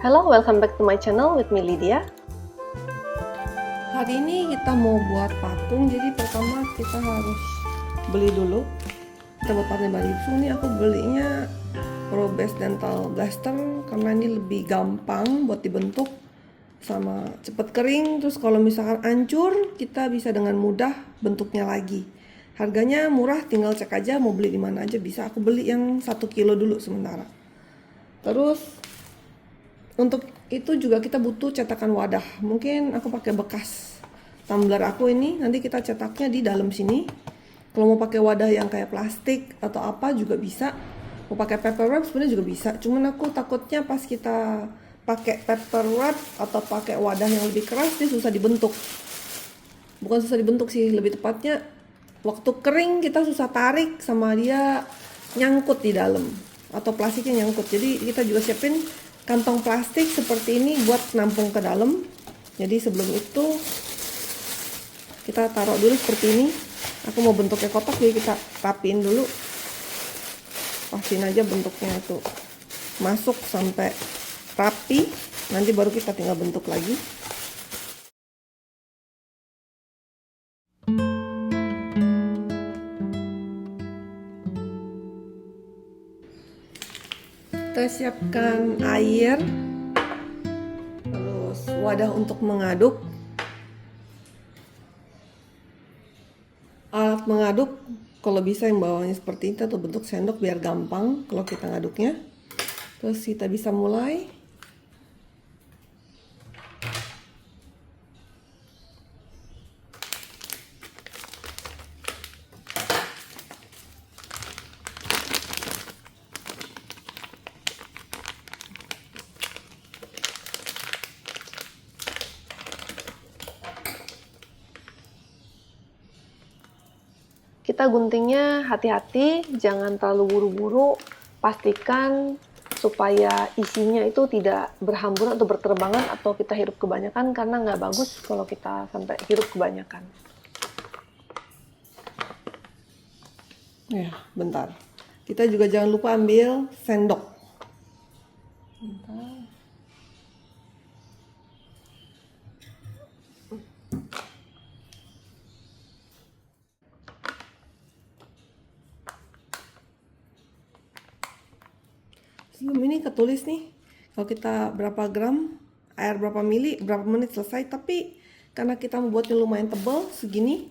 Hello, welcome back to my channel with me Lydia. Hari ini kita mau buat patung, jadi pertama kita harus beli dulu. Kita buat patung Bali. Ini aku belinya Pro-Base Dental Blaster karena ini lebih gampang buat dibentuk sama cepet kering. Terus kalau misalkan hancur, kita bisa dengan mudah bentuknya lagi. Harganya murah, tinggal cek aja mau beli di mana aja bisa. Aku beli yang 1 kilo dulu sementara. Terus untuk itu juga kita butuh cetakan wadah. Mungkin aku pakai bekas tumbler aku ini, nanti kita cetaknya di dalam sini. Kalau mau pakai wadah yang kayak plastik atau apa juga bisa. Mau pakai paper wrap sebenarnya juga bisa. Cuman aku takutnya pas kita pakai paper wrap atau pakai wadah yang lebih keras dia susah dibentuk. Bukan susah dibentuk sih, lebih tepatnya waktu kering kita susah tarik sama dia nyangkut di dalam atau plastiknya nyangkut. Jadi kita juga siapin kantong plastik seperti ini buat nampung ke dalam. Jadi sebelum itu kita taruh dulu seperti ini. Aku mau bentuknya kotak, jadi kita rapiin dulu. Pastiin aja bentuknya itu masuk sampai rapi. Nanti baru kita tinggal bentuk lagi. Kita siapkan air, terus wadah untuk mengaduk, alat mengaduk kalau bisa yang bawahnya seperti itu atau bentuk sendok biar gampang kalau kita ngaduknya. Terus kita bisa mulai. Kita guntingnya hati-hati, jangan terlalu buru-buru. Pastikan supaya isinya itu tidak berhamburan atau berterbangan atau kita hirup kebanyakan, karena nggak bagus kalau kita sampai hirup kebanyakan. Ya, bentar. Kita juga jangan lupa ambil sendok. Bentar. Sebelum ini ketulis nih, kalau kita berapa gram, air berapa mili, berapa menit selesai. Tapi karena kita membuatnya lumayan tebal segini,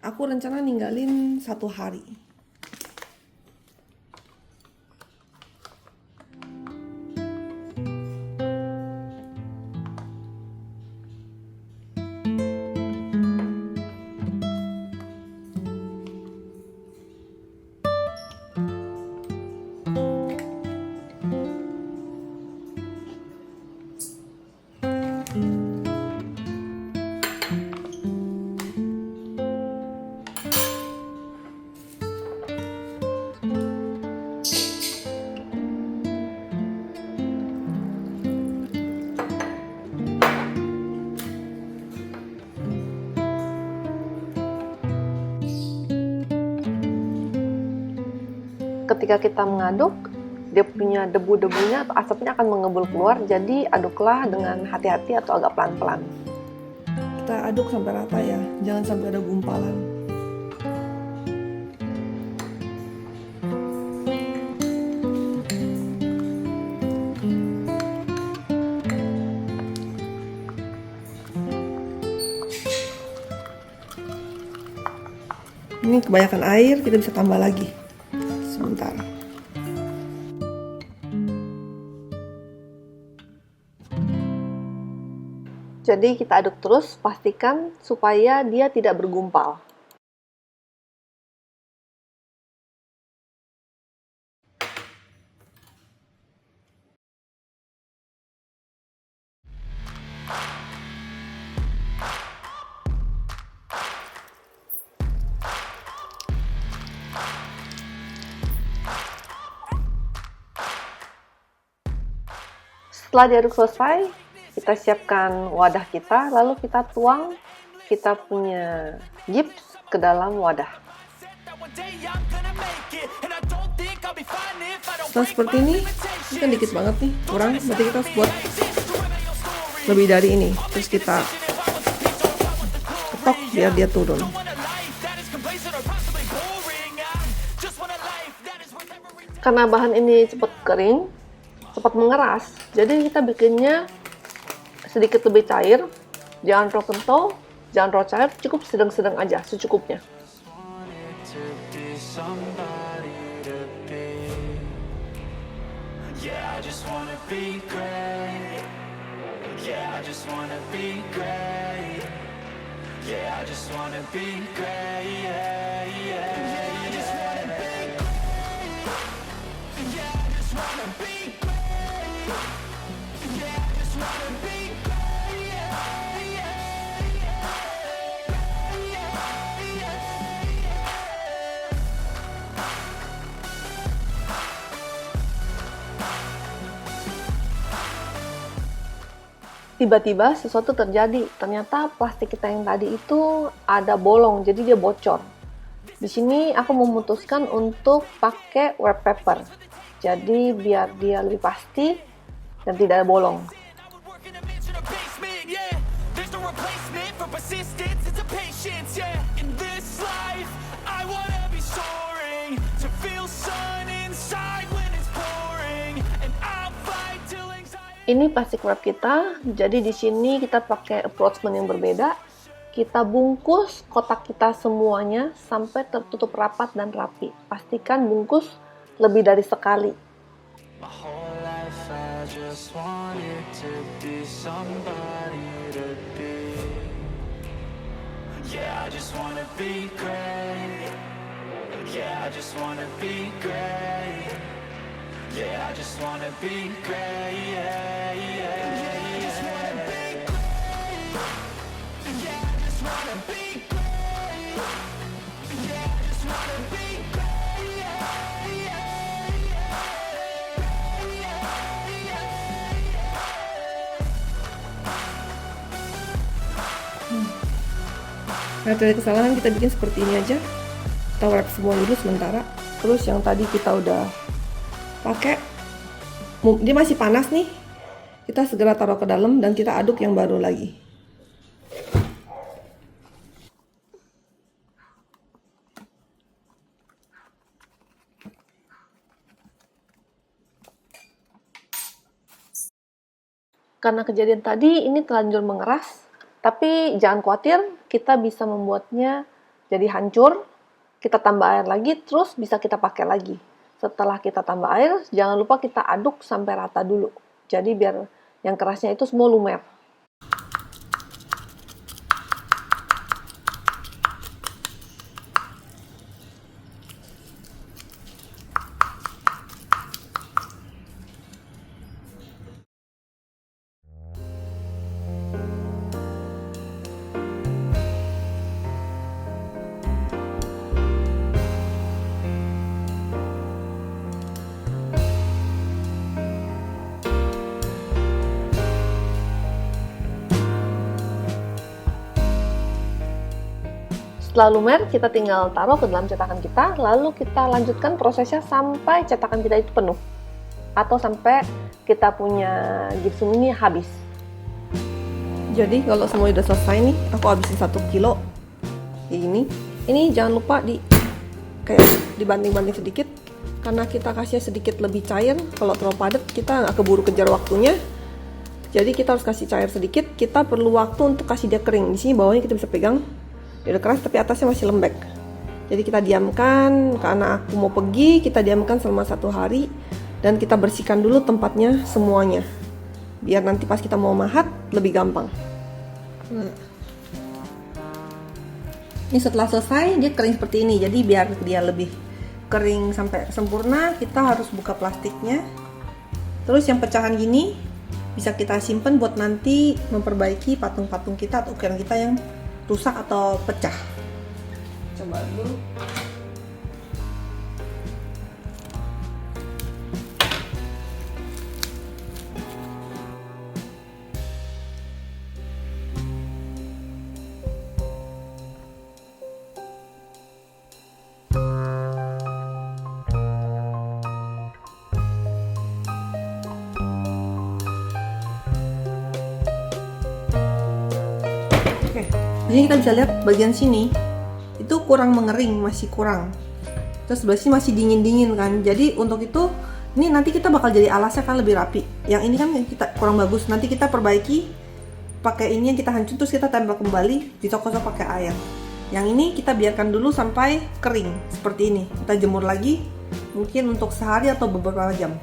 aku rencana ninggalin 1 hari. Ketika kita mengaduk, dia punya debu-debunya atau asapnya akan mengebul keluar, jadi aduklah dengan hati-hati atau agak pelan-pelan. Kita aduk sampai rata ya, jangan sampai ada gumpalan. Ini kebanyakan air, kita bisa tambah lagi. Sebentar. Jadi kita aduk terus, pastikan supaya dia tidak bergumpal. Setelah diaduk selesai, kita siapkan wadah kita, lalu kita tuang kita punya gips ke dalam wadah. Setelah seperti ini kan dikit banget nih, kurang, berarti kita harus buat lebih dari ini. Terus kita ketok biar dia turun. Karena bahan ini cepat kering, cepat mengeras, jadi kita bikinnya sedikit lebih cair. Jangan terlalu kental, jangan terlalu cair, cukup sedang-sedang aja, secukupnya. Tiba-tiba sesuatu terjadi. Ternyata plastik kita yang tadi itu ada bolong, jadi dia bocor. Di sini aku memutuskan untuk pakai wrap paper. Jadi biar dia lebih pasti dan tidak ada bolong. Ini plastik wrap kita, jadi di sini kita pakai approachment yang berbeda. Kita bungkus kotak kita semuanya sampai tertutup rapat dan rapi. Pastikan bungkus lebih dari sekali. Nah, dari kesalahan kita bikin seperti ini aja. Kita wrap semua dulu sementara. Terus yang tadi kita udah pakai, dia masih panas nih. Kita segera taruh ke dalam dan kita aduk yang baru lagi. Karena kejadian tadi ini telanjur mengeras, tapi jangan khawatir, kita bisa membuatnya jadi hancur. Kita tambah air lagi, terus bisa kita pakai lagi. Setelah kita tambah air, jangan lupa kita aduk sampai rata dulu. Jadi biar yang kerasnya itu semua lumer. Setelah lumer, kita tinggal taruh ke dalam cetakan kita, lalu kita lanjutkan prosesnya sampai cetakan kita itu penuh. Atau sampai kita punya gipsum ini habis. Jadi kalau semua udah selesai nih, aku habisin 1 kilo ini. Ini jangan lupa kayak dibanting-banting sedikit, karena kita kasih sedikit lebih cair. Kalau terlalu padat, kita nggak keburu kejar waktunya. Jadi kita harus kasih cair sedikit. Kita perlu waktu untuk kasih dia kering. Di sini bawahnya kita bisa pegang. Dia udah keras tapi atasnya masih lembek. Jadi kita diamkan, karena aku mau pergi, kita diamkan selama 1 hari. Dan kita bersihkan dulu tempatnya semuanya. Biar nanti pas kita mau mahat, lebih gampang. Ini setelah selesai, dia kering seperti ini. Jadi biar dia lebih kering sampai sempurna, kita harus buka plastiknya. Terus yang pecahan gini, bisa kita simpan buat nanti memperbaiki patung-patung kita atau ukiran kita yang rusak atau pecah. Coba dulu. Jadi kita bisa lihat bagian sini itu kurang mengering, masih kurang. Terus sebelah sini masih dingin-dingin kan. Jadi untuk itu ini nanti kita bakal jadi alasnya kan lebih rapi. Yang ini kan kita kurang bagus. Nanti kita perbaiki pakai ini yang kita hancur, terus kita tempel kembali, dicokok-cokok pakai air. Yang ini kita biarkan dulu sampai kering seperti ini. Kita jemur lagi mungkin untuk sehari atau beberapa jam.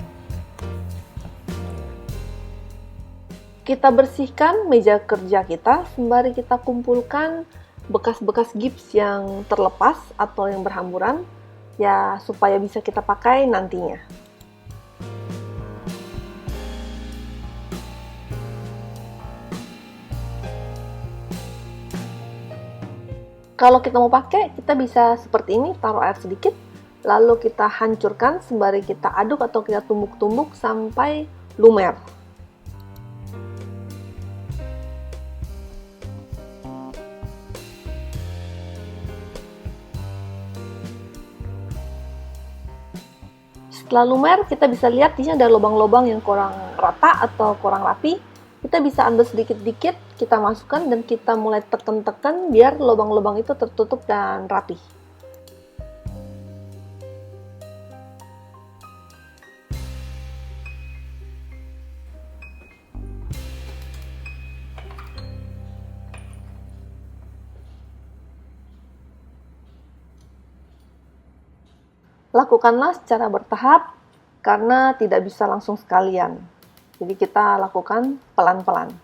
Kita bersihkan meja kerja kita sembari kita kumpulkan bekas-bekas gips yang terlepas atau yang berhamburan, ya supaya bisa kita pakai nantinya. Kalau kita mau pakai, kita bisa seperti ini, taruh air sedikit, lalu kita hancurkan sembari kita aduk atau kita tumbuk-tumbuk sampai lumer. Setelah lumer, kita bisa lihat di sini ada lubang-lubang yang kurang rata atau kurang rapi. Kita bisa ambil sedikit-sedikit, kita masukkan dan kita mulai tekan-tekan biar lubang-lubang itu tertutup dan rapi. Lakukanlah secara bertahap karena tidak bisa langsung sekalian. Jadi kita lakukan pelan-pelan.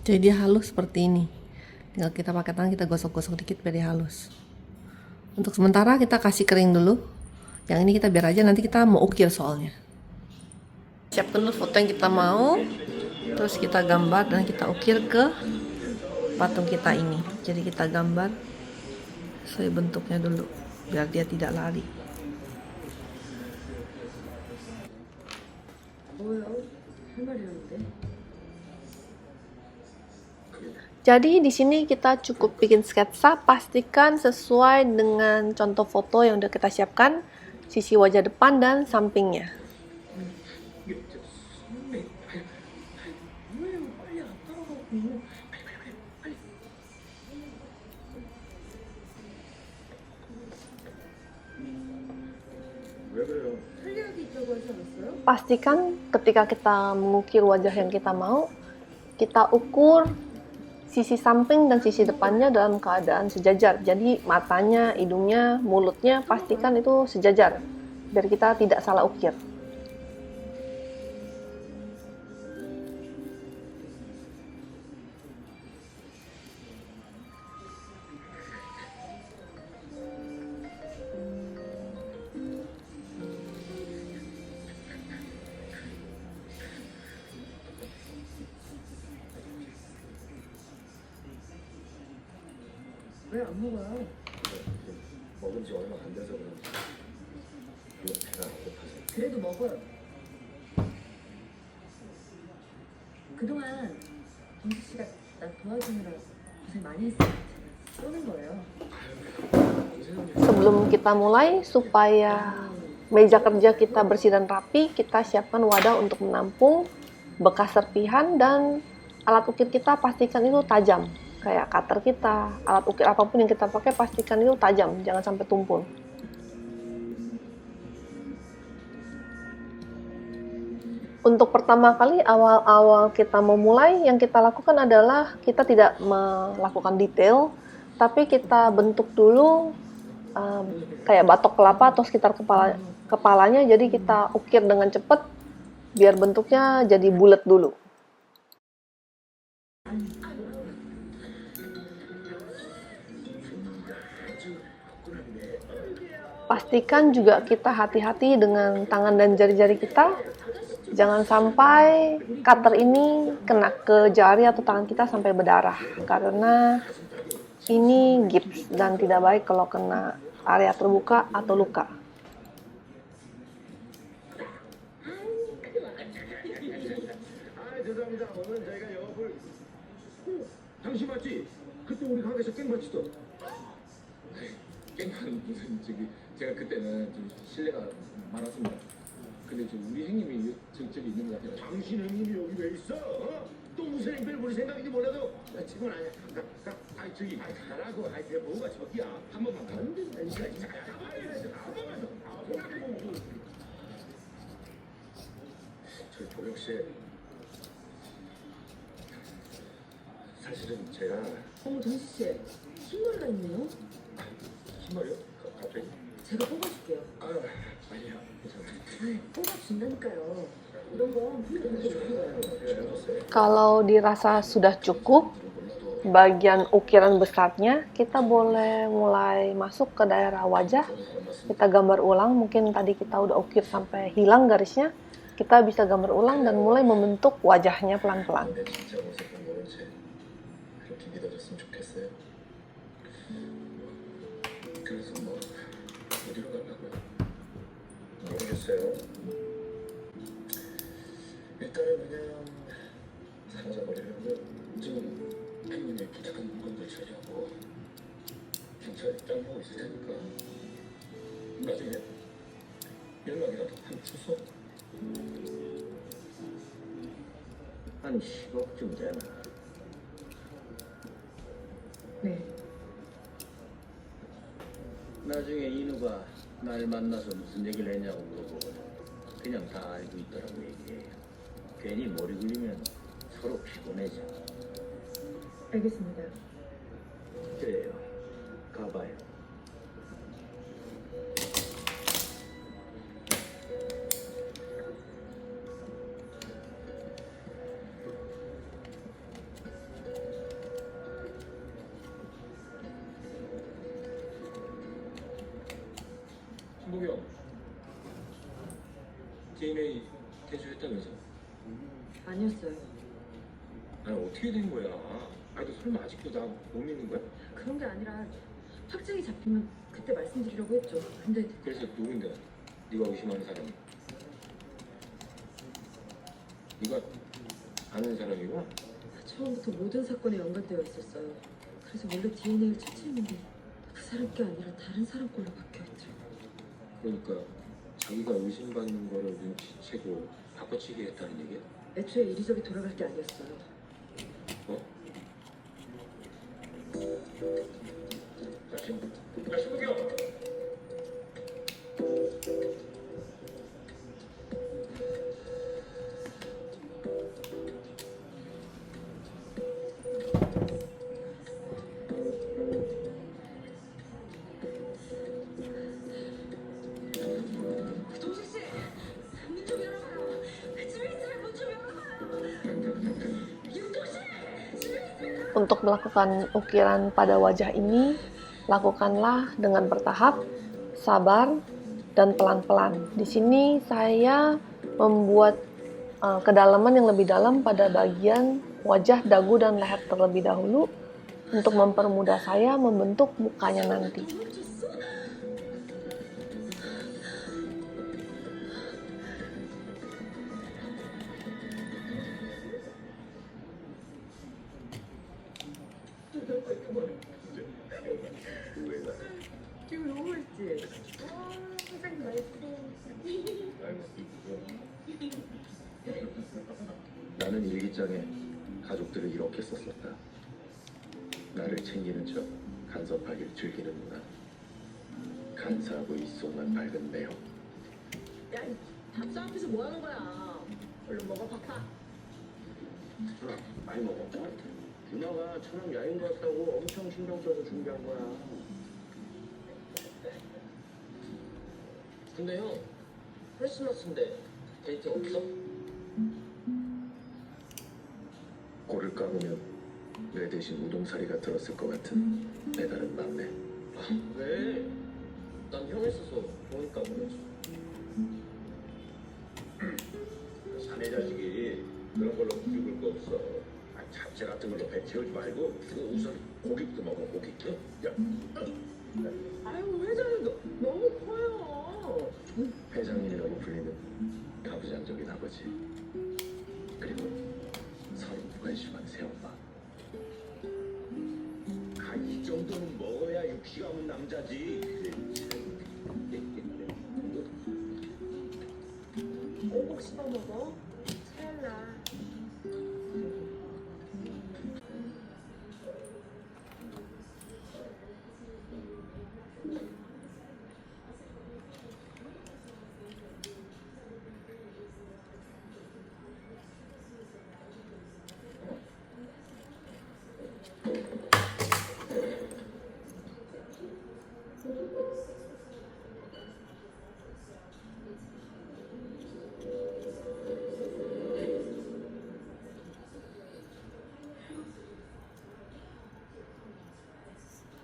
Jadi dia halus seperti ini. Tinggal kita pakai tangan, kita gosok-gosok dikit biar dia halus. Untuk sementara kita kasih kering dulu. Yang ini kita biar aja, nanti kita mau ukir soalnya. Siapkan dulu foto yang kita mau, terus kita gambar dan kita ukir ke patung kita ini. Jadi kita gambar sesuai bentuknya dulu biar dia tidak lari. Jadi di sini kita cukup bikin sketsa, pastikan sesuai dengan contoh foto yang udah kita siapkan, sisi wajah depan dan sampingnya. Pastikan ketika kita mengukir wajah yang kita mau, kita ukur sisi samping dan sisi depannya dalam keadaan sejajar. Jadi matanya, hidungnya, mulutnya pastikan itu sejajar biar kita tidak salah ukir. 왜 안 먹어요? 먹은 지 얼마 안 돼서 그런지 배가 안 고파서. 그래도 먹어요. 그동안 동수 씨가 나 도와주느라 고생 많이 했으니까 제가 쏘는 거예요. Sebelum kita mulai, supaya meja kerja kita bersih dan rapi, kita siapkan wadah untuk menampung bekas serpihan dan alat ukir kita pastikan itu tajam. Kayak cutter kita, alat ukir apapun yang kita pakai pastikan itu tajam, jangan sampai tumpul. Untuk pertama kali awal-awal kita memulai, yang kita lakukan adalah kita tidak melakukan detail, tapi kita bentuk dulu kayak batok kelapa atau sekitar kepala kepalanya, jadi kita ukir dengan cepat biar bentuknya jadi bulat dulu. Pastikan juga kita hati-hati dengan tangan dan jari-jari kita. Jangan sampai cutter ini kena ke jari atau tangan kita sampai berdarah, karena ini gips dan tidak baik kalau kena area terbuka atau luka. 죄송합니다. 오늘 저희가 영업을 당신 맞지? 그때 우리 가게에서 깽 맞지도? 깽판 무슨 제가 그때는 좀 실례가 많았습니다. 근데 우리 형님이 저쪽에 있는 것 같아요. 당신 형님이 여기 왜 있어? 또 무슨 행패를 부릴 생각인지 몰라도 지금 아니야. 저기 가라고. 내가 뭐가 저기야. 한 번만 더. 한 번만 더. 저희 도영 씨. 사실은 제가 정수 씨, 흰머리가 있네요. 흰머리요? 갑자기? 제가 뽑아줄게요. 아니야. 괜찮아요. 뽑아준다니까요. 이런 거 Kalau dirasa sudah cukup, bagian ukiran besarnya, kita boleh mulai masuk ke daerah wajah. Kita gambar ulang, mungkin tadi kita udah ukir sampai hilang garisnya. Kita bisa gambar ulang dan mulai membentuk wajahnya pelan-pelan. 근데 진짜 어색한 거지. 그렇게 믿어줬으면 좋겠어요. 그래서 뭐 어디로 가려고요? 모르겠어요. 일단은 그냥 사라져 버리려고요. 지금 형님이 부탁한 물건들 처리하고 경찰에 짱 보고 있을 테니까 나중에 연락이라도 한 주소. 한 10억쯤 되나? 네. 나중에 인우가 날 만나서 무슨 얘기를 했냐고 물어보고 그냥 다 알고 있더라고 얘기해요. 괜히 머리 굴리면 서로 피곤해져. 알겠습니다. 그래요. 가봐요. 신보경, DNA 퇴소했다면서? 아니었어요. 아니 어떻게 된 거야? 아니 너 설마 아직도 나 못 믿는 거야? 그런 게 아니라 확정이 잡히면 그때 말씀드리려고 했죠. 근데 그래서 누군데? 네가 의심하는 사람이? 네가 아는 사람이구나? 처음부터 모든 사건에 연관되어 있었어요. 그래서 몰래 DNA를 채취했는데 그 사람 게 아니라 다른 사람 걸로 바뀌어있더라고요. 그러니까 자기가 의심받는 거를 눈치채고 바꿔치기 했다는 얘기야? 애초에 이리저리 돌아갈 게 아니었어요. 어? 야, 신부경! 정식 씨! 문 좀 열어봐요. 집에 있으면 문 좀 열어봐요. 윤동 씨! 집에 있으면 Untuk melakukan ukiran pada wajah ini, lakukanlah dengan bertahap, sabar, dan pelan-pelan. Di sini saya membuat kedalaman yang lebih dalam pada bagian wajah, dagu, dan leher terlebih dahulu untuk mempermudah saya membentuk mukanya nanti. 지금 너무 멋있지? 선생님 나는 일기장에 가족들을 이렇게 썼었다. 나를 챙기는 척 간섭하길 즐기는 누나. 간사하고 입속만 밝은 매형. 야, 밥상 앞에서 뭐 하는 거야? 얼른 먹어, 밥파. 누나 많이 먹어. 누나가 처럼 야인 같다고 엄청 신경 써서 준비한 거야. 근데 형 크리스마스인데 데이트 없어? 꼴을 까보면 내 대신 우동사리가 들었을 것 같은 내 다른 막내. 왜? 난 형 있어서 보니까 그러지. 사내 자식이 그런 걸로 죽을 거 없어. 잡채 같은 걸로 배 채우지 말고 우선 고기부터 먹어. 고기. 야. 아유 회장님도 너무 커요. 회장님이라고 불리는 가부장적인 아버지. 그리고 서로 무관심한 새엄마. 이 정도는 먹어야 육시가 없는 남자지. 꼭 씹어 먹어. 차였나.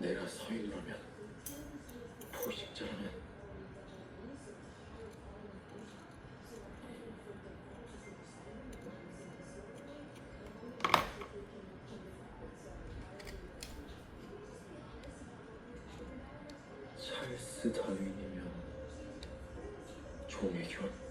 내가 서인으로면 포식자라면 찰스 다윈이면 종의견.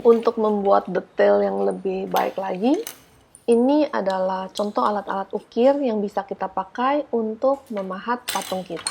Untuk membuat detail yang lebih baik lagi, ini adalah contoh alat-alat ukir yang bisa kita pakai untuk memahat patung kita.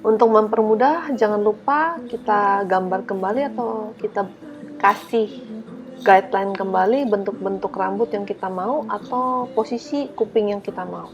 Untuk mempermudah, jangan lupa kita gambar kembali atau kita kasih guideline kembali bentuk-bentuk rambut yang kita mau atau posisi kuping yang kita mau.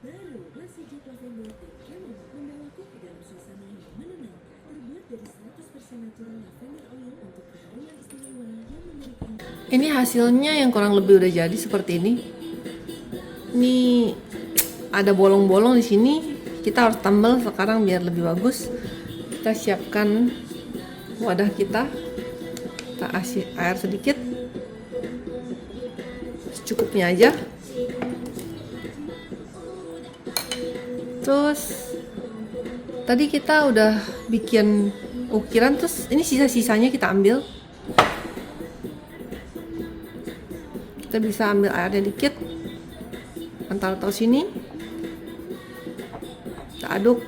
Barulah sejumlah vendor Camel membawaku ke dalam suasana yang menenangkan. Terbuat dari 100% natural lavender oil untuk keharuman istimewa yang memberikan. Ini hasilnya yang kurang lebih udah jadi seperti ini. Ini ada bolong-bolong di sini. Kita harus tambal sekarang biar lebih bagus. Kita siapkan wadah kita. Kita kasih air sedikit. Secukupnya aja. Terus tadi kita udah bikin ukiran, terus ini sisa-sisanya kita ambil. Kita bisa ambil airnya dikit, taruh sini, kita aduk,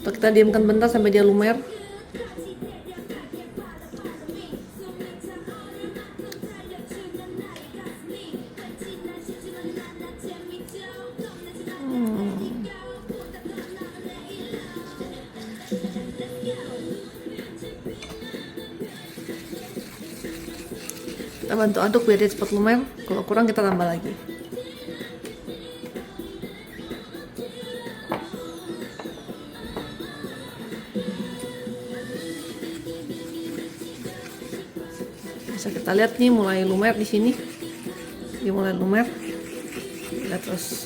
atau kita diamkan bentar sampai dia lumer. Kita bantu aduk biar dia cepat lumer. Kalau kurang kita tambah lagi. Bisa kita lihat nih mulai lumer di sini. Dia mulai lumer. Lihat terus.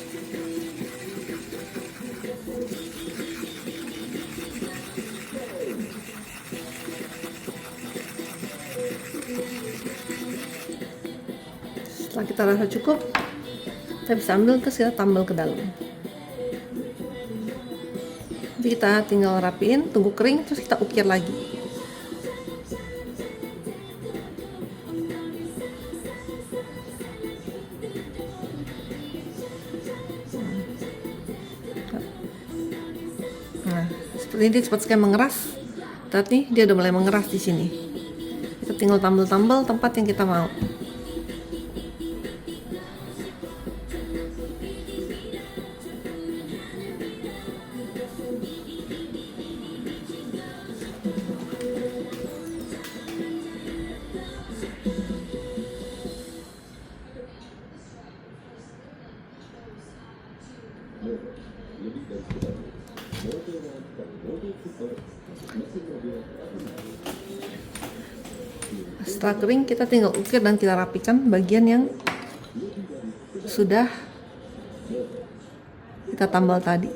Setelah kita rasa cukup, kita bisa ambil terus kita tambal ke dalam. Jadi kita tinggal rapiin, tunggu kering, terus kita ukir lagi. Nah, seperti ini cepat sekali mengeras. Lihat nih, dia udah mulai mengeras di sini. Kita tinggal tambal-tambal tempat yang kita mau. Setelah kering kita tinggal ukir dan kita rapikan bagian yang sudah kita tambal tadi.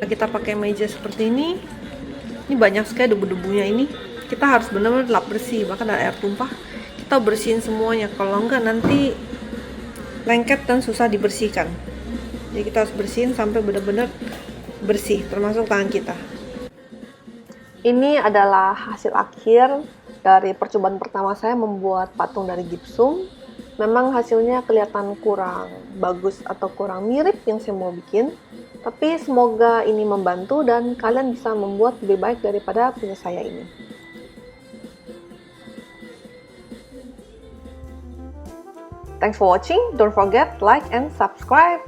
Kita pakai meja seperti ini banyak sekali debu-debunya ini. Kita harus benar-benar lap bersih, bahkan ada air tumpah. Kita bersihin semuanya, kalau enggak nanti lengket dan susah dibersihkan. Jadi kita harus bersihin sampai benar-benar bersih, termasuk tangan kita. Ini adalah hasil akhir dari percobaan pertama saya membuat patung dari gipsum. Memang hasilnya kelihatan kurang bagus atau kurang mirip yang saya mau bikin. Tapi semoga ini membantu dan kalian bisa membuat lebih baik daripada punya saya ini. Thanks for watching. Don't forget like and subscribe.